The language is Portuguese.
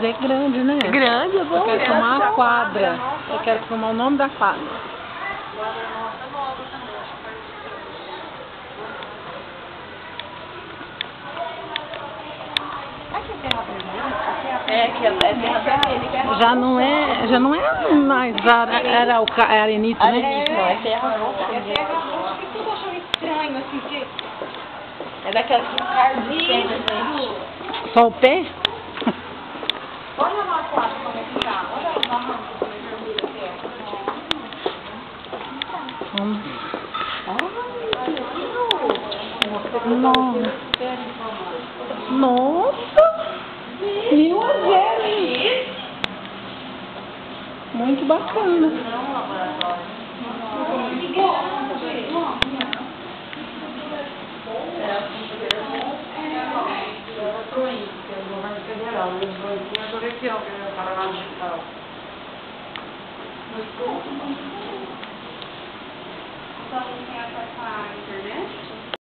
É grande, né? Grande, é bom. Eu quero filmar a quadra. Eu quero filmar o nome da quadra. É, que é terra vermelha. Já não é mais era o arenito, né? Não, é terra roxa. Por que você tá achando estranho assim? Que... É daquelas que cardinhas, gente. Só o pé? Olha lá a quadra como é que tá. Olha o barranco como é vermelho que é. Nossa! Nossa! 1-0, hein? Muito bacana. Só não tem acesso à internet?